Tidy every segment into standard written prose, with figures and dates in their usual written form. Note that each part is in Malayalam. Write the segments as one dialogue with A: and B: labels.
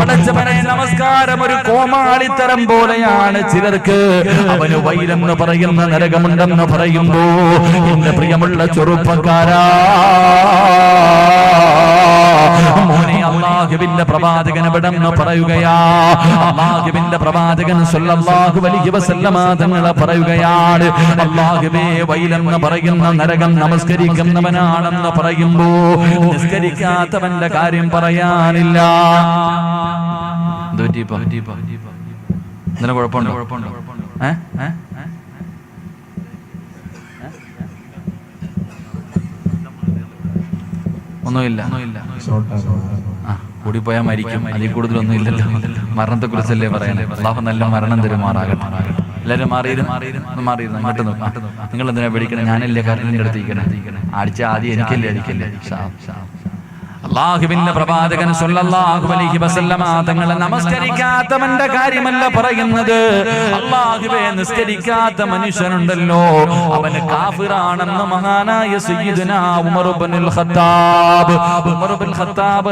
A: പടച്ചവനെ നമസ്കാരം ഒരു കോമാളിത്തരം പോലെയാണ് ചിലർക്ക്. അവന് വൈലെന്ന് പറയുന്ന നരകമുണ്ടെന്ന് പറയുമ്പോ എന്റെ പ്രിയമുള്ള ചെറുപ്പക്കാരാ, മോനെ അല്ലാഹുവിന്റെ പ്രവാചകൻ എവിടെന്ന് പറയുകയാ. അല്ലാഹുവിന്റെ പ്രവാചകൻ സ്വല്ലല്ലാഹു അലൈഹി വസല്ലമ തങ്ങൾ പറയുകയാണ്, അല്ലാഹുവേ വൈലെന്ന് പറയുന്ന നരകം നമസ്കരിക്കുന്നവനാണെന്ന് പറയുമ്പോ നിസ്കരിക്കാത്തവന്റെ കാര്യം പറയാനില്ല. ഇതിന് കുഴപ്പമുണ്ടോ? ഒന്നുമില്ല. കൂടിപ്പോയാൽ മരിക്കും, അതിൽ കൂടുതലൊന്നും ഇല്ലല്ലോ. മരണത്തെ കുറിച്ചല്ലേ പറയാൻ. അല്ലാഹു നല്ല മരണം തരുമാറാകട്ടെ. എല്ലാവരും മാറിയിരുന്നു അങ്ങോട്ട് നോക്കാം. നിങ്ങൾ എന്തിനാ പേടിക്കണം? ഞാനല്ലേ കരലിന്റെ അടുത്തിരിക്കണേ. അടിച്ച ആദ്യം എനിക്കല്ലേ അടിക്കല്ലേ. അല്ലാഹുവിന്റെ പ്രവാചകൻ സ്വല്ലല്ലാഹു അലൈഹി വസല്ലമ തങ്ങൾ നമസ്കരിക്കാത്തവന്റെ കാര്യമല്ല പറയുന്നത്. അല്ലാഹുവേ നിസ്കരിക്കാത്ത മനുഷ്യനുണ്ടല്ലോ അവന് കാഫിറാണെന്ന് മഹാനായ സയ്യിദുനാ ഉമർ ഇബ്നുൽ ഖത്താബ്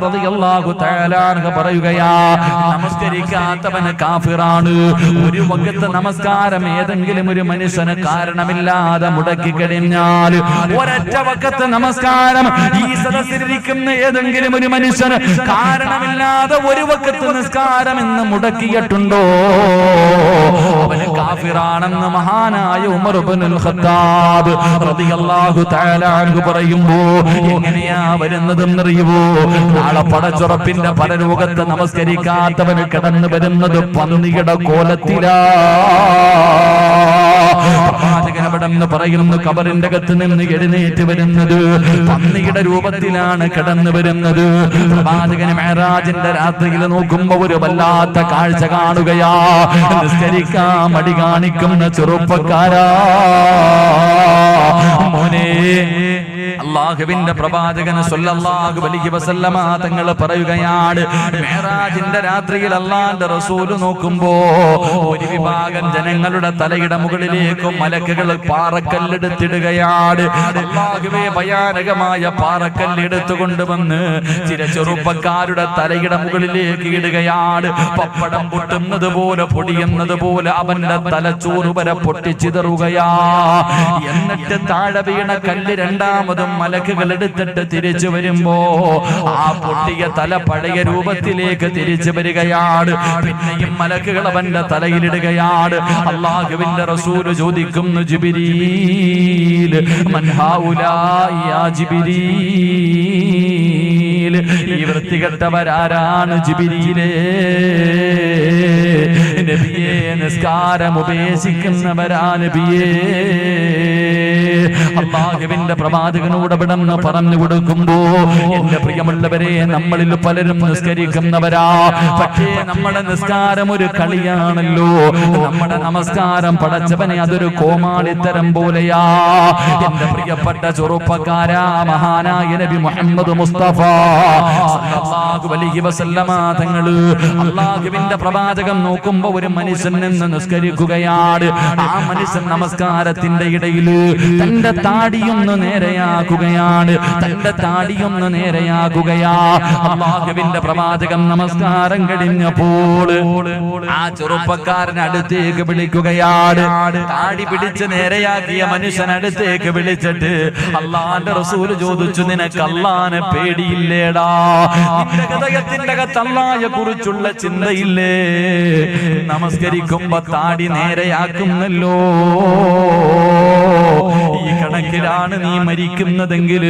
A: റളിയല്ലാഹു തആല അൻഹു പറയുകയാ, നമസ്കരിക്കാത്തവന് കാഫിറാണ്. ഒരു വഖത്ത് നമസ്കാരം ഏതെങ്കിലും ഒരു മനുഷ്യന് കാരണമില്ലാതെ മുടക്കി കഴിഞ്ഞാൽ, ഒരൊറ്റ വഖത്ത് നമസ്കാരം ഈ സദസ്സിലിരിക്കുന്ന ഏതെങ്കിലും ഒരു മനുഷ്യന് കാരണമില്ലാതെ ഒരു വഖത്ത് നിസ്കാരം എന്ന് മുടക്കിയിട്ടുണ്ടോ അവന് കാഫിറാണെന്ന് മഹാനായ ഉമർ ഇബ്നുൽ ഖത്താബ് റളിയല്ലാഹു തആല അൻഹു പറയുമ്പോ എങ്ങനെയാ വരുന്നതെന്നറിയുമോ? നാളെ പടച്ചുറപ്പിന്റെ പരലോകത്ത് നമസ്കരിക്കാത്തവന് കടന്നു വരുന്നത് പന്നിയുടെ കോലത്തിലാ. പ്രവാചകനവിടെന്ന് പറയുന്നു, കബറിന്റെ അകത്ത് നിന്ന് എഴുന്നേറ്റ് വരുന്നത് പന്നിയുടെ രൂപത്തിലാണ് കടന്നു വരുന്നത്. പ്രവാചകന് മെഹ്റാജിന്റെ രാത്രിയിൽ നോക്കുമ്പോ ഒരു വല്ലാത്ത കാഴ്ച കാണുകയാ. നിസ്കരിക്കാൻ മടി കാണിക്കുന്ന ചെറുപ്പക്കാരാ, മോനെ അല്ലാഹുവിന്റെ പ്രവാചകൻ സ്വല്ലല്ലാഹു അലൈഹി വസല്ലമ തങ്ങൾ പറയുകയാണ്, മെഹ്റാജിന്റെ രാത്രിയിൽ അല്ലാഹുവിന്റെ റസൂൽ നോക്കുമ്പോ ഒരു വിഭാഗം ജനങ്ങളുടെ തലയുടെ മുകളിലേക്ക് മലക്കുകൾ പാറക്കല്ലെടുത്തിടുകയാണ്. അല്ലാഹുവേ ഭയാനകമായ പാറക്കല്ലെടുത്തു കൊണ്ടുവന്ന് ചില ചെറുപ്പക്കാരുടെ തലയുടെ മുകളിലേക്ക് ഇടുകയാണ്. പപ്പടം പൊട്ടുന്നത് പോലെ പൊടിയുന്നത് പോലെ അവന്റെ തലച്ചോറ് വരെ പൊട്ടിച്ചിതറുകയാ. എന്നിട്ട് താഴെ വീണ കല്ല് രണ്ടാമതും മലക്കുകൾ എടുത്തിട്ട് തിരിച്ചു വരുമ്പോ ആ പൊട്ടിയ തല പഴയ രൂപത്തിലേക്ക് തിരിച്ചു വരികയാണ്. പിന്നെയും മലക്കുകൾ അവന്റെ തലയിലിടുകയാണ്. അല്ലാഹുവിന്റെ റസൂൽ ചോദിക്കുന്നു, ജിബ്രീൽ മൻ ഹൗലാഇ യാ ജിബ്രീൽ, ഈ വൃത്തികെട്ടവരാരാണ് ജിബ്രീലേ? നബിയേ നിസ്കാരം ഉപേക്ഷിക്കുന്നവരാ നബിയേ. അല്ലാഹുവിന്റെ പ്രവാചകനോട് ഇവിടെന്ന് പറഞ്ഞു കൊടുക്കുമ്പോ എന്റെ പ്രിയമുള്ളവരെ, നമ്മളിൽ പലരും നിസ്കരിക്കുന്നവരാ. പക്ഷേ നമ്മുടെ നിസ്കാരം ഒരു കളിയാണല്ലോ. നമ്മുടെ നമസ്കാരം പടച്ചവനെ അതൊരു കോമാളിത്തരം പോലെയാ. എന്റെ പ്രിയപ്പെട്ട ചെറുപ്പക്കാരാ, മഹാനായ നബി മുഹമ്മദ് മുസ്തഫ സല്ലല്ലാഹു അലൈഹി വസല്ലമ തങ്ങള് അല്ലാഹുവിന്റെ പ്രവാചകൻ നോക്കുമ്പോ ഒരു മനുഷ്യൻ നിന്ന് നിസ്കരിക്കുകയാണ്. ആ മനുഷ്യൻ നമസ്കാരത്തിന്റെ ഇടയിൽ തന്റെ താടിയൊന്ന് നേരെയാക്കുകയാണ്. അല്ലാഹുവിന്റെ പ്രവാചകൻ നമസ്കാരം കഴിഞ്ഞപ്പോൾ ആ ചെറുപ്പക്കാരൻ അടുത്തേക്ക് വിളിക്കുകയാണ്. താടി പിടിച്ച് നേരെയാക്കിയ മനുഷ്യൻ അടുത്തേക്ക് വിളിച്ചിട്ട് അല്ലാഹുവിന്റെ റസൂൽ ചോദിച്ചു, നിനക്ക് അല്ലാഹനെ പേടിയില്ലേടാ? നിന്റെ ഹൃദയത്തിന്റെ അകത്ത് അല്ലാഹയെ കുറിച്ചുള്ള ചിന്തയില്ലേ? നമസ്കരിക്കുമ്പോ താടി നേരെയാക്കുന്നല്ലോ. ഈ കണക്കിലാണ് നീ മരിക്കുന്നതെങ്കിൽ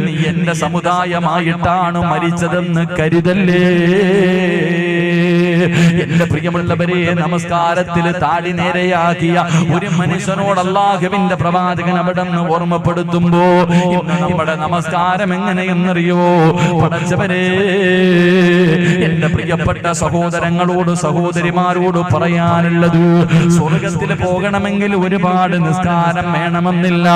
A: നീ എന്റെ സമുദായമായിട്ടാണ് മരിച്ചതെന്ന് കരുതല്ലേ. എന്റെ പ്രിയമുള്ളവരെ, നമസ്കാരത്തിൽ താടി നേരെയാക്കിയ ഒരു മനുഷ്യനോട് അല്ലാഹുവിന്റെ പ്രവാചകൻ അവിടെ നിന്ന് ഓർമ്മപ്പെടുത്തുമ്പോ ഇന്ന് നമ്മുടെ നമസ്കാരം എങ്ങനെയെന്നറിയോ? പടച്ചവരെ, എന്റെ പ്രിയപ്പെട്ട സഹോദരങ്ങളോട് സഹോദരിമാരോട് പറയാനുള്ളത്, സ്വർഗത്തിൽ പോകണമെങ്കിൽ ഒരുപാട് നിസ്കാരം വേണമെന്നില്ല.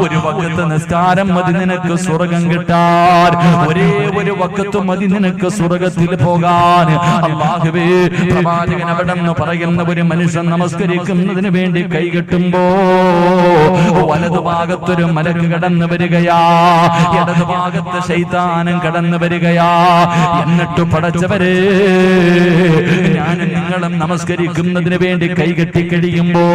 A: ഒരു വഖത്ത് നിസ്കാരം മതി നിനക്ക് സ്വർഗം കിട്ടാൻ. ഒരേ ഒരു വഖത്ത് മതി നിനക്ക് സ്വർഗത്തിൽ പോകാൻ. അല്ലാഹു അല്ലാഹുവേ പ്രവാചകൻ അവിടെന്ന് പറയുന്ന ഒരു മനുഷ്യൻ നമസ്കരിക്കുന്നതിന് വേണ്ടി കൈകെട്ടുമ്പോ വലതുഭാഗത്തൊരു മലക്ക് കടന്നു വരികയാ, ഇടതുഭാഗത്ത് ശൈത്താനും കടന്നു വരികയാ. എന്നിട്ട് പടച്ചവരെ, ഞാനും നിങ്ങളും നമസ്കരിക്കുന്നതിന് വേണ്ടി കൈകെട്ടി കഴിയുമ്പോ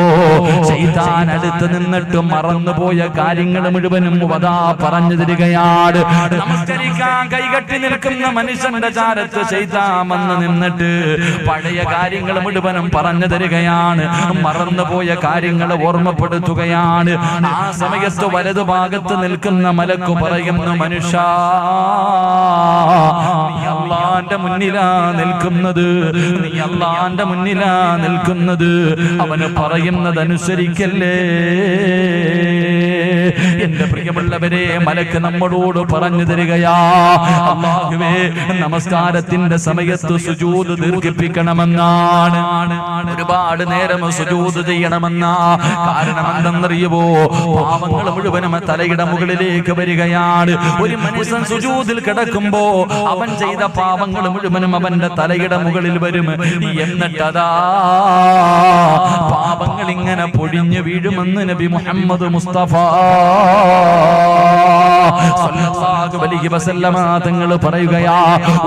A: ശൈത്താൻ അടുത്ത് നിന്നിട്ട് മറന്നുപോയ കാര്യങ്ങൾ മുഴുവനും വദാ പറഞ്ഞു തരികയാണ്. നമസ്കരിക്കാൻ കൈകെട്ടി നിൽക്കുന്ന മനുഷ്യന്റെ ചാരത്ത് ശൈത്താൻ വന്ന് നിന്നിട്ട് പഴയ കാര്യങ്ങൾ മുഴുവനും പറഞ്ഞു തരികയാണ്, മറന്നുപോയ കാര്യങ്ങൾ ഓർമ്മപ്പെടുത്തുകയാണ്. ആ സമയത്ത് വലതുഭാഗത്ത് നിൽക്കുന്ന മലക്ക് പറയുന്നു, മനുഷ്യ, നീ അല്ലാഹുവിന്റെ മുന്നിലാ നിൽക്കുന്നത്, നീ അല്ലാഹുവിന്റെ മുന്നിലാ നിൽക്കുന്നത്, അവന് പറയുന്നത് അനുസരിക്കല്ലേ. എന്റെ പ്രിയമുള്ളവരെ, മലക്ക് നമ്മളോട് പറഞ്ഞു തരികയാ, അല്ലാഹുവേ നമസ്കാരത്തിന്റെ സമയത്ത് സുജൂദ് ദീർഘിപ്പിക്കണമെന്നാണ്, ഒരുപാട് നേരം സുജൂദ് ചെയ്യണമെന്നാ. കാരണം എന്തെന്നറിയുമോ? പാവങ്ങൾ മുഴുവനും തലയുടെ മുകളിലേക്ക് വരികയാണ്. ഒരു മനുഷ്യൻ സുജൂദിൽ കിടക്കുമ്പോ അവൻ ചെയ്ത പാവങ്ങൾ മുഴുവനും അവന്റെ തലയുടെ മുകളിൽ വരും. എന്നിട്ടതാ പാപങ്ങൾ ഇങ്ങനെ പൊടിഞ്ഞു വീഴുമെന്ന് നബി മുഹമ്മദ് മുസ്തഫ സല്ലല്ലാഹു അലൈഹി വസല്ലമ തങ്ങൾ പറയുകയാ,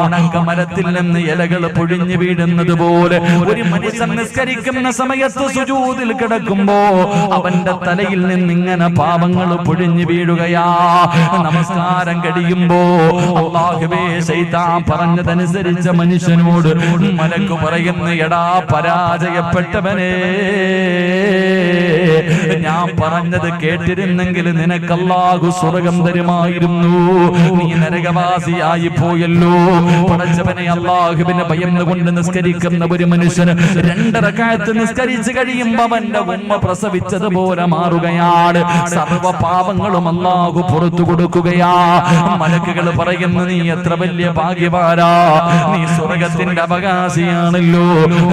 A: ഉണക്ക മരത്തിൽ നിന്ന് ഇലകൾ പൊഴിഞ്ഞു വീഴുന്നത് പോലെ ഒരു മനുഷ്യൻ നിസ്കരിക്കുന്ന സമയത്ത് സുജൂദിൽ കിടക്കുമ്പോ അവന്റെ തലയിൽ നിന്ന് ഇങ്ങനെ പാപങ്ങൾ പൊഴിഞ്ഞു വീഴുകയാ. നമസ്കാരം കഴിയുമ്പോ അല്ലാഹുവേ ശൈത്താൻ പറഞ്ഞതനുസരിച്ച മനുഷ്യനോട് മലക്ക് പറയുന്നു, എടാ പരാജയപ്പെട്ടവനെ, ഞാൻ പറഞ്ഞത് കേട്ടിരുന്നെങ്കിൽ നിനക്ക് അല്ലാഹു സ്വർഗ്ഗം തരുമായിരുന്നു, നീ നരകവാസിയായി പോയല്ലോ. പടച്ചവനെ, അല്ലാഹുവിനെ ഭയന്നുകൊണ്ട് നിസ്കരിക്കുന്ന ഒരു മനുഷ്യന് 2 റക്അത്ത് നിസ്കരിച്ച് കഴിയുമ്പോൾ അവന്റെ ഉമ്മ പ്രസവിച്ചതുപോലെ മാറുകയാണ്. സർവ്വ പാപങ്ങളും അല്ലാഹു പുറത്തു കൊടുക്കുകയാ. മലക്കുകൾ പറയുന്നു, നീ എത്ര വലിയ ഭാഗ്യവാനാ, നീ സ്വർഗ്ഗത്തിന്റെ അവകാശിയാണല്ലോ,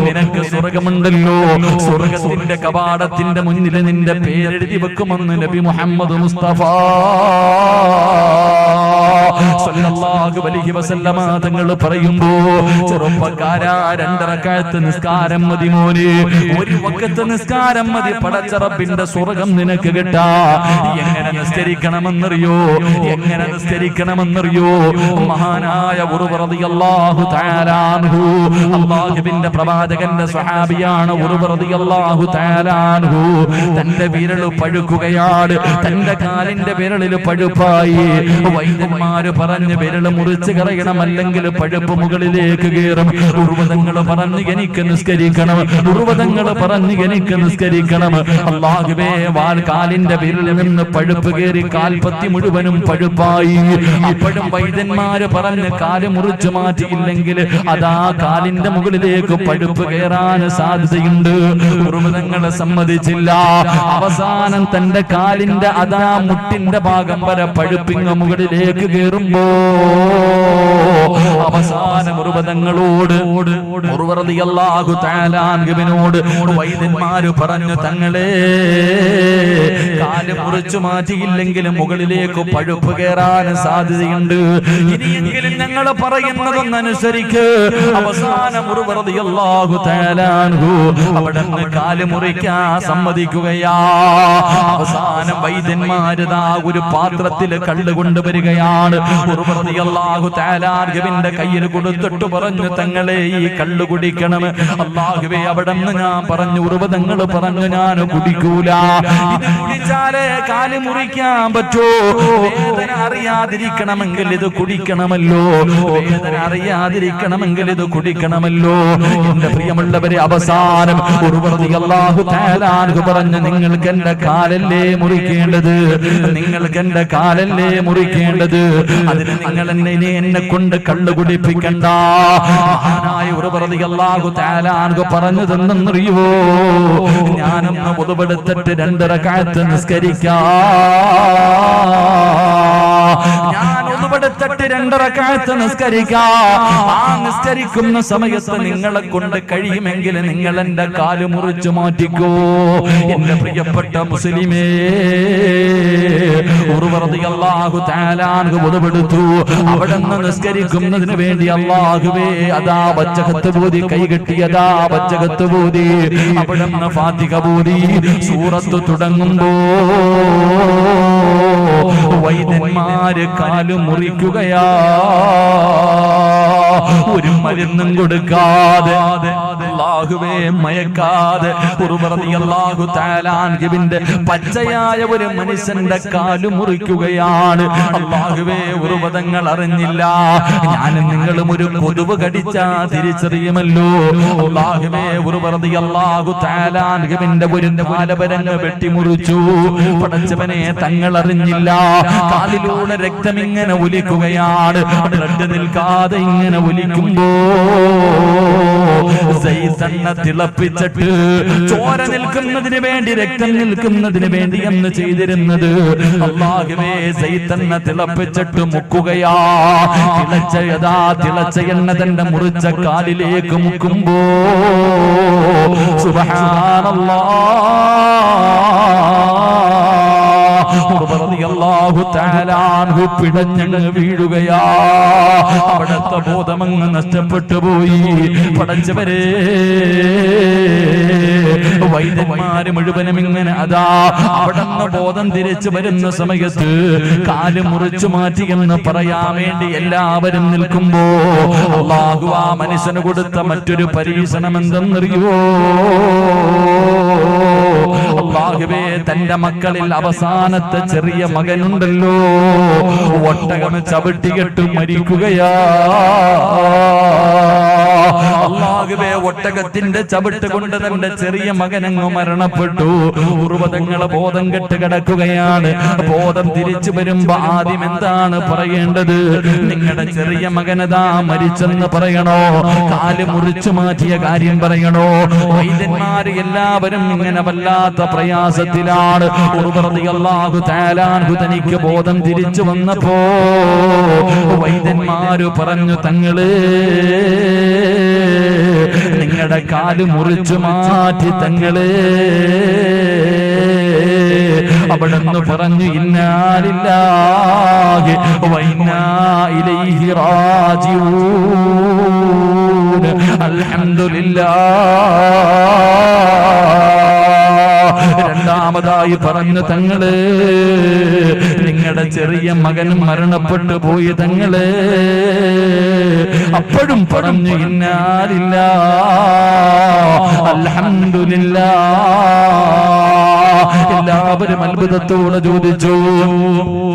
A: നിനക്ക് സ്വർഗ്ഗമുണ്ടല്ലോ, സ്വർഗ്ഗത്തിന്റെ കവാടത്തിന്റെ മുന്നിൽ നിന്റെ പേരെഴുതി വെക്കുമെന്ന് നബി മുഹമ്മദ് മുസ്തഫ സല്ലല്ലാഹു അലൈഹി വസല്ലമ തങ്ങൾ പറയുമ്പോ, ചെറുപ്പക്കാരാ, 2 റക്അത്ത് നിസ്കാരം മതി മോനെ, ഒരു വഖത്ത് നിസ്കാരം മതി, പടച്ച റബ്ബിന്റെ സ്വർഗ്ഗം നിനക്ക് കിട്ടാ. എങ്ങനെ നിസ്കരിക്കണമെന്നറിയോ? എങ്ങനെ നിസ്കരിക്കണമെന്നറിയോ? മഹാനായ ഉർവ റളിയല്ലാഹു തആല അൻഹു, അല്ലാഹുവിന്റെ പ്രവാചകന്റെ സ്വഹാബിയാണ് ഉർവ റളിയല്ലാഹു തആല അൻഹു. തന്റെ വിരൽ പഴുക്കുകയാണ്, തന്റെ കാലിന്റെ വിരലിൽ പഴുപ്പായി. വൈദ്യന്മാര് പറഞ്ഞ് വിരൽ മുറിച്ച് കളയണം, അല്ലെങ്കിൽ പഴുപ്പ് മുകളിലേക്ക് കയറും. ഉർവതങ്ങൾ പറഞ്ഞ് എനിക്ക് നിസ്കരിക്കണം, ഉർവതങ്ങൾ പറഞ്ഞ് എനിക്ക് നിസ്കരിക്കണം. അല്ലാഹുവേ, കാലിന്റെ വിരലിൽ നിന്ന് പഴുപ്പ് കയറി കാൽപത്തി മുഴുവനും പഴുപ്പായി. അപ്പോഴും വൈദ്യന്മാര് പറഞ്ഞ് കാല് മുറിച്ചു മാറ്റിയില്ലെങ്കിൽ അതാ കാലിന്റെ മുകളിലേക്ക് പഴുപ്പ് കയറാൻ സാധ്യതയുണ്ട്. ഉർവതങ്ങളെ സമ്മതിച്ചില്ല. അവസാനം തന്റെ കാലിന്റെ അതാ മുട്ടിന്റെ ഭാഗം വരെ പഴുപ്പിങ് മുകളിലേക്ക് കയറുമ്പോ അവസാനം ഉർവതങ്ങളോട് ഉർവ റളിയല്ലാഹു തആല അൻഹുവിനോട് വൈദ്യന്മാര് പറഞ്ഞു, തങ്ങളെ, കാല് മുറിച്ചു മാറ്റിയില്ലെങ്കിൽ മുകളിലേക്ക് പഴുപ്പ് കയറാൻ സാധ്യതയുണ്ട്, ഇനിയെങ്കിലും ഞങ്ങൾ പറയുന്നതൊന്നനുസരിക്ക്. അവസാനം ഉർവ റളിയല്ലാഹു തആല അൻഹു അവിടുന്ന് കാല് മുറിക്കാൻ സമ്മതിക്കുകയാ. അവസാനം വൈദ്യന്മാരതാ ഒരു പാത്രത്തിൽ കള്ള് കൊണ്ടുവരികയാണ്. ഉർവ റളിയല്ലാഹു തആല അൻഹുവിന്റെ കയ്യിൽ കൊടുത്തിട്ട് പറഞ്ഞു, തങ്ങളെ, ഈ കള്ള് കുടിക്കണം. അല്ലാഹുവേ, അവിടുന്ന് ഞാൻ പറഞ്ഞു, ഉർവതങ്ങൾ പറഞ്ഞു, ഞാൻ കുടിക്കൂല, ഇത് കുടിച്ചാലേ കാല് മുറിക്കാൻ പറ്റൂ. വേദന അറിയാതിരിക്കണമെങ്കിൽ ഇത് കുടിക്കണമല്ലോ, വേദന അറിയാതിരിക്കണമെങ്കിൽ ഇത് കുടിക്കണമല്ലോ. എന്റെ പ്രിയമുള്ളവരെ, അവസാനം ഉർവ റളിയല്ലാഹു തആല അൻഹു പറഞ്ഞു, നിങ്ങൾക്ക് എന്റെ കാലല്ലേ മുറിക്കേണ്ടത്, നിങ്ങൾക്ക് എന്റെ കാലല്ലേ മുറിക്കേണ്ടത്, അതിന് നിങ്ങൾ എന്നെ കൊണ്ട് കള്ളു കുടിപ്പിക്കണ്ട. മഹാനായ ഉർവ റളിയല്ലാഹു തആല അൻഹു പറഞ്ഞു തന്നറിയോ, ഞാനൊന്ന് വുദുവെടുത്തിട്ട് 2 റക്അത്ത് നിസ്കരിക്കാം. ഞാൻ ഒന്നുപെടുത്തിട്ട് 2 റക്അത്ത് നിസ്കരിക്കാം. ആ നിസ്കരിക്കുന്ന സമയത്ത് നിങ്ങളെ കൊണ്ട് കഴിയുമെങ്കിൽ നിങ്ങൾ എന്റെ കാല് മുറിച്ചു മാറ്റിക്കോ. എന്റെ പ്രിയപ്പെട്ട മുസ്ലിമേ, റളിയല്ലാഹു തആല അൻഹു ഉദവെടുത്തു. അവിടുന്ന് നിസ്കരിക്കുന്നതിന് വേണ്ടി അല്ലാഹുവേ അതാ വജ്ജഹത്ത് ബോധി കൈകെട്ടിയതാ വജ്ജഹത്ത് ബോധി അവിടുന്ന് ഫാത്തിഹ ബോധി സൂറത്ത് തുടങ്ങുമ്പോ വൈദ്യന്മാര് കാല് മുറിക്കുകയാ. ഒരു മരുന്നും കൊടുക്കാതെ, അല്ലാഹുവേ മയക്കാതെ, റളിയല്ലാഹു തആല അൻഹുവിന്റെ പച്ചയായ ഒരു മനുഷ്യന്റെ കാല് മുറിക്കുകയാണ്. അല്ലാഹുവേ ഉറുവതങ്ങൾ അറിഞ്ഞില്ല. ഞാനും നിങ്ങളും ഒരു കൊതുവ് കടിച്ചാ തിരിച്ചറിയുമല്ലോ. അല്ലാഹുവേ റളിയല്ലാഹു തആല അൻഹുവിന്റെ ഒരു കാലപരങ്ങ് വെട്ടിമുറിച്ചു. പടച്ചവനെ തങ്ങൾ അറിഞ്ഞില്ല. കാലിലൂടെ രക്തം ഇങ്ങനെ ഒലിക്കുകയാണ്. ബ്ലഡ് നിൽക്കാതെ ഇങ്ങനെ ഒലിക്കുമ്പോ സൈതണ്ണ തിളപ്പിച്ചിട്ട് ചോര നിൽക്കുന്നതിന് വേണ്ടി രക്തം നിൽക്കുന്നതിന് വേണ്ടി എന്ന് ചെയ്തിരുന്നത് അല്ലാഹുവേ സൈതണ്ണ തിളപ്പിച്ചിട്ട് മുക്കുകയാ. തിളച്ച എണ്ണ തന്റെ മുറിച്ച കാലിലേക്ക് മുക്കുമ്പോ റളിയല്ലാഹു തആല അൻഹു പിടഞ്ഞങ്ങ് വീഴുകയാ. അവിടുത്തെ ബോധമങ്ങ് നഷ്ടപ്പെട്ടു പോയി. പടച്ചവരെ, വൈദ്യന്മാര് മുഴുവനും ഇങ്ങനെ അതാ അവിടുന്ന് ബോധം തിരിച്ചു വരുന്ന സമയത്ത് കാല് മുറിച്ചു മാറ്റി എന്ന് പറയാൻ വേണ്ടി എല്ലാവരും നിൽക്കുമ്പോ അല്ലാഹു ആ മനുഷ്യന് കൊടുത്ത മറ്റൊരു പരീക്ഷണം എന്തെന്നറിയോ? അല്ലാഹുവേ, തന്റെ മക്കളിൽ അവസാനത്തെ ചെറിയ മകനുണ്ടല്ലോ, ഒട്ടകം ചവിട്ടികെട്ട് മരിക്കുകയാ. അല്ലാഹുവേ, ഒട്ടകത്തിന്റെ ചവിട്ട് കൊണ്ട് തന്റെ ചെറിയ മകനങ്ങ് മരണപ്പെട്ടു. ഉറുവതങ്ങളെ ബോധം കെട്ട് കിടക്കുകയാണ്. ബോധം തിരിച്ചു വരുമ്പോ ആദ്യം എന്താണ് പറയേണ്ടത്? നിങ്ങളുടെ ചെറിയ മകനതാ മരിച്ചെന്ന് പറയണോ? കാല് മുറിച്ചു മാറ്റിയ കാര്യം പറയണോ? വൈദ്യന്മാര് എല്ലാവരും ഇങ്ങനെ വല്ലാത്ത പ്രയാസത്തിലാണ്. റളിയല്ലാഹു തആല അൻഹു തനിക്ക് ബോധം തിരിച്ചു വന്നപ്പോ വൈദ്യന്മാര് പറഞ്ഞു, തങ്ങളെ നിങ്ങളുടെ കാല് മുറിച്ചു മാറ്റി തങ്ങളെ. അവിടുന്ന് പറഞ്ഞു, ഇന്നാ ലില്ലാഹി വ ഇന്നാ ഇലൈഹി റാജിഊൻ. അൽഹംദുലില്ലാഹ്. രണ്ടാമതായി പറഞ്ഞു, തങ്ങള് നിങ്ങളുടെ ചെറിയ മകനും മരണപ്പെട്ടു പോയി തങ്ങള്. അപ്പോഴും പറഞ്ഞു, ഇന്നാ ലില്ലാഹി അൽഹംദുലില്ലാഹ്. എല്ലാവരും അത്ഭുതത്തോടെ ചോദിച്ചു,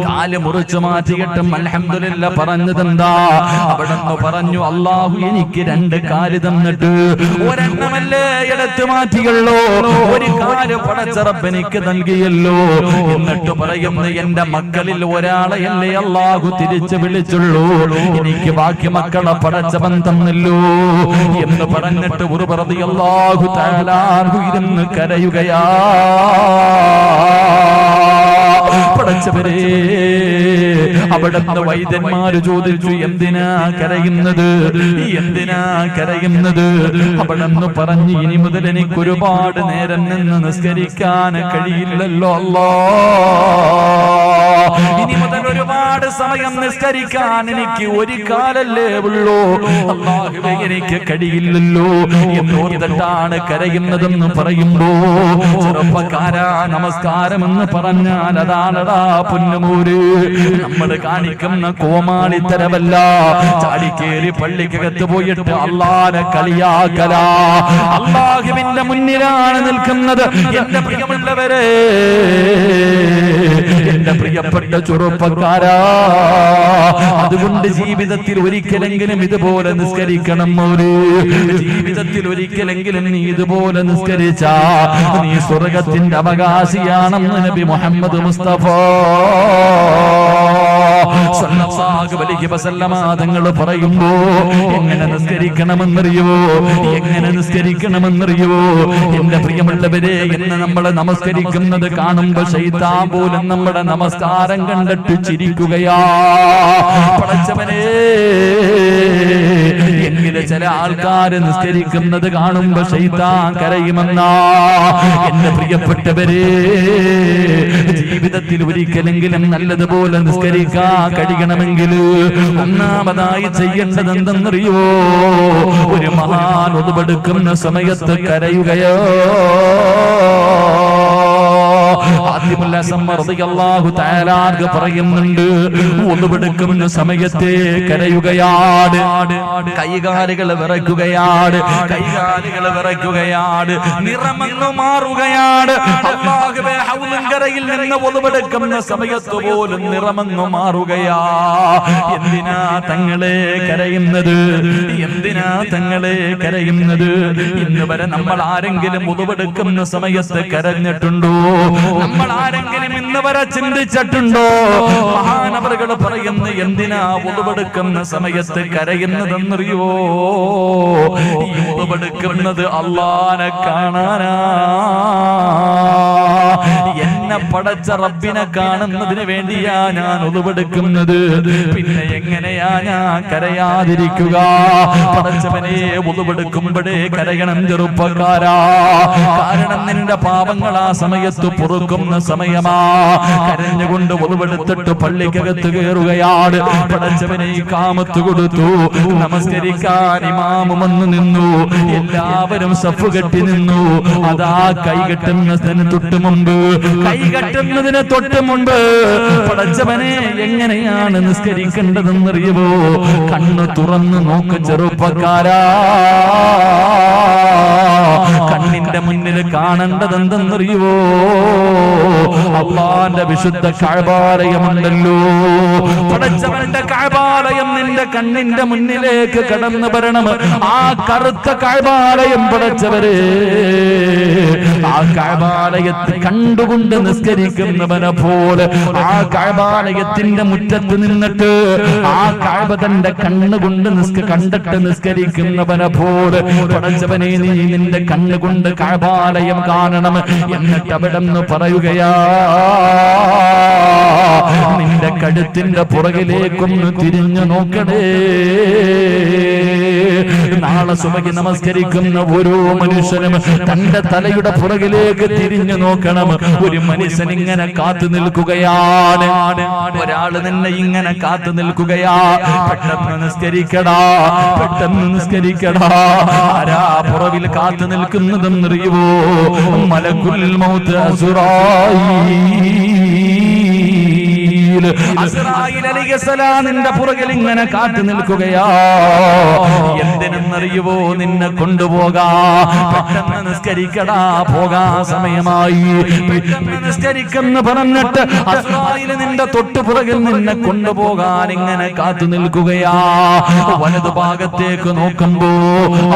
A: കാല് മുറിച്ചു മാറ്റിയിട്ടും അൽഹംദുലില്ലാ പറഞ്ഞതെന്താ? അവിടുന്ന് പറഞ്ഞു, അല്ലാഹു എനിക്ക് 2 കാല് തന്നിട്ട് ഒരെണ്ണമല്ലേ എടുത്തു മാറ്റിയല്ലോ, ഒരു കാല് പടച്ച റബ്ബ് എനിക്ക് നൽകിയല്ലോ. എന്നിട്ട് പറയുന്നു, എന്റെ മക്കളിൽ ഒരാളെയല്ലേ അല്ലാഹു തിരിച്ചു വിളിച്ചുള്ളൂ, എനിക്ക് ബാക്കി മക്കളെ പടച്ചവൻ തന്നല്ലോ എന്ന് പറഞ്ഞിട്ട് റളിയല്ലാഹു തആല അൻഹു ഇരുന്ന് കരയുകയാ. പടച്ചവരെ, അവിടുന്ന് വൈദ്യന്മാര് ചോദിച്ചു, എന്തിനാ കരയുന്നത്? എന്തിനാ കരയുന്നത്? അവിടുന്ന് പറഞ്ഞു, ഇനി മുതൽ എനിക്ക് ഒരുപാട് നേരം നിന്ന് നിസ്കരിക്കാൻ കഴിയില്ലല്ലോ അല്ലാഹ്. ഇനി മുതൽ ഒരുപാട് സമയം നിസ്കരിക്കാൻ എനിക്ക് ഒരു കാലല്ലേ ഉള്ളൂ അല്ലാഹുവേ, എനിക്ക് കഴിയില്ലല്ലോ എന്നോർത്തിട്ടാണ് കരയുന്നതെന്ന് പറയുമ്പോ, ചെറുപ്പക്കാരാ, നമസ്കാരം എന്ന് പറഞ്ഞാൽ അതാണടാ പൊന്നുമൂര്. നമ്മൾ കാണിക്കുന്ന കോമാളിത്തരമല്ല, ചാടിക്കേറി പള്ളിക്കകത്ത് പോയിട്ട് അല്ലാഹുവിനെ കളിയാക്കല. അല്ലാഹുവിന്റെ മുന്നിലാണ് നിൽക്കുന്നത്. എന്റെ പ്രിയമുള്ളവരെ, എന്റെ പ്രിയപ്പെട്ട ചെറുപ്പക്കാരാ, അതുകൊണ്ട് ജീവിതത്തിൽ ഒരിക്കലെങ്കിലും ഇതുപോലെ നിസ്കരിക്കണം. ഒരു ജീവിതത്തിൽ ഒരിക്കലെങ്കിലും നീ ഇതുപോലെ നിസ്കരിച്ചാ നീ സ്വർഗത്തിന്റെ അവകാശിയാണെന്ന് നബി മുഹമ്മദ് മുസ്തഫ. സ്വല്ലല്ലാഹു അലൈഹി വസല്ലമ തങ്ങൾ പറയുമ്പോ എങ്ങനെ നിസ്കരിക്കണമെന്നറിയോ, എങ്ങനെ നിസ്കരിക്കണമെന്നറിയോ? എന്റെ പ്രിയമുള്ളവരെ, എന്ന് നമ്മളെ നമസ്കരിക്കുന്നത് കാണുമ്പോ ശൈത്താൻ പോലും നമ്മുടെ നമസ്കാരം കണ്ടിട്ട് ചിരിക്കുകയാ. പടച്ചവനെ, എങ്കിലും ചില ആൾക്കാര് നിസ്കരിക്കുന്നത് കാണുമ്പോ ശൈത്താൻ കരയുമെന്നാ. എന്റെ പ്രിയപ്പെട്ടവരെ, ജീവിതത്തിൽ ഒരിക്കലെങ്കിലും നല്ലതുപോലെ നിസ്കരിക്കാൻ കഴിയണമെങ്കിൽ ഒന്നാമതായി ചെയ്യേണ്ടത് എന്തെന്നറിയോ? ഒരു മഹാൻ ഒതുവെടുക്കുന്ന സമയത്ത് കരയുകയോ. പറയുന്നുണ്ട്, ഒതുവെടുക്കുന്ന സമയത്തെ കരയുകയാണ്, കൈകാലുകൾ വിറയ്ക്കുകയാണ്, കൈകാലുകൾ വിറയ്ക്കുകയാണ്, നിറമങ്ങ് മാറുകയാണ്. അല്ലാഹുവേ, ഹൗലുങ്കരയിൽ നിന്ന് ഒതുവെടുക്കുന്ന സമയത്ത് പോലും നിറമങ്ങ് മാറുകയാ. എന്തിനാ തങ്ങളെ കരയുന്നത്? എന്തിനാ തങ്ങളെ കരയുന്നത്? ഇന്ന് വരെ നമ്മൾ ആരെങ്കിലും ഒതുവെടുക്കുന്ന സമയത്ത് കരഞ്ഞിട്ടുണ്ടോ? നമ്മൾ ആരെങ്കിലും ഇന്ന് വരെ ചിന്തിച്ചിട്ടുണ്ടോ? മഹാനവറുകൾ പറയുന്നു, എന്തിനാ ഒതുവെടുക്കുന്ന സമയത്ത് കരയുന്നതെന്നറിയോ? ഈ ഒതുവെടുക്കുന്നത് അല്ലാഹനെ കാണാനാ. എന്നെ പടച്ച റബ്ബിനെ കാണുന്നതിന് വേണ്ടിയാ ഞാൻ ഒതുവെടുക്കുന്നത്. പിന്നെ എങ്ങനെയാ ഞാൻ കരയാതിരിക്കുക? പടച്ചവനെ, ഒതുവെടുക്കുമ്പോഴേ കരയണം ചെറുപ്പക്കാരാ. കാരണം നിന്റെ പാപങ്ങൾ ആ സമയത്ത് പൊറുക്കുന്ന സമയമാ. കരഞ്ഞുകൊണ്ട് ഒതുവെടുത്തിട്ട് പള്ളിക്കകത്ത് കയറുകയാണ്. പടച്ചവനെ കാമത്ത് കൊടുത്തു, നമസ്കരിക്കാൻ ഇമാമു വന്നു നിന്നു. എല്ലാവരും സഫ് കെട്ടി നിന്നു. അതാ കൈകെട്ടുന്നതിന് തൊട്ട് മുമ്പ്, കൈകെട്ടുന്നതിന് തൊട്ട് മുമ്പ് പടച്ചവനെ എങ്ങനെയാണ് നിസ്കരിക്കേണ്ടതെന്നറിയുമോ? കണ്ണ് തുറന്നു നോക്ക് ചെറുപ്പക്കാരാ. കണ്ണിന്റെ മുന്നിൽ കാണേണ്ടത് എന്തെന്നറിയുവോ? അല്ലാഹുവിന്റെ വിശുദ്ധ കഅബാലയമുണ്ടല്ലോ. പടച്ചവന്റെ കഅബാലയം നിന്റെ കണ്ണിന്റെ മുന്നിലേക്ക് കടന്നു വരണം. ആ കറുത്ത കഅബാലയം പടച്ചവരെ, ആ കഅബാലയത്തെ കണ്ടുകൊണ്ട് നിസ്കരിക്കുന്നവനെ പോലെ, ആ കഅബാലയത്തിന്റെ മുറ്റത്ത് നിന്നിട്ട് ആ കഅബ തന്റെ കണ്ണുകൊണ്ട് കണ്ടിട്ട് നിസ്കരിക്കുന്നവനെ പോലെ പടച്ചവനെ, നീ നിന്റെ കണ്ണുകൊണ്ട് കഅബാലയം കാണണം. എന്നിട്ട് അവിടെ നിന്ന് പറയുകയാ, നിന്റെ കഴുത്തിന്റെ പുറകിലേക്കൊന്ന് തിരിഞ്ഞു നോക്കണേ. നാളെ സുബഹി നമസ്കരിക്കുന്ന ഓരോ മനുഷ്യനും തന്റെ തലയുടെ പുറകിലേക്ക് തിരിഞ്ഞു നോക്കണം. ഒരു മനുഷ്യൻ ഇങ്ങനെ കാത്തു നിൽക്കുകയാണ്, ഒരാള് നിന്നെ ഇങ്ങനെ കാത്തു നിൽക്കുകയാ. പെട്ടെന്ന് നിസ്കരിക്കടാ, പെട്ടെന്ന് നിസ്കരിക്കടാ. ആരാ പുറകിൽ കാത്തു നിൽക്കുന്നതെന്നറിയുവോ? മലക്കുൽ മൗത്ത് അസ്റായീൽ അലൈഹിസ്സലാം നിന്റെ പുറകിൽ ഇങ്ങനെ കാത്തു നിൽക്കുകയാ. എന്തിനെന്നറിയുവോ? നിന്നെ കൊണ്ടുപോകാ. പെട്ടെന്ന് നിസ്കരിക്കടാ, പോകാ സമയമായി. പെട്ടെന്ന് നിസ്കരിക്കെന്ന് പറഞ്ഞിട്ട് അസ്റായീൽ നിന്റെ തൊട്ടു പുറകിൽ നിന്നെ കൊണ്ടുപോകാൻ ഇങ്ങനെ കാത്തു നിൽക്കുകയാ. വലതു ഭാഗത്തേക്ക് നോക്കുമ്പോ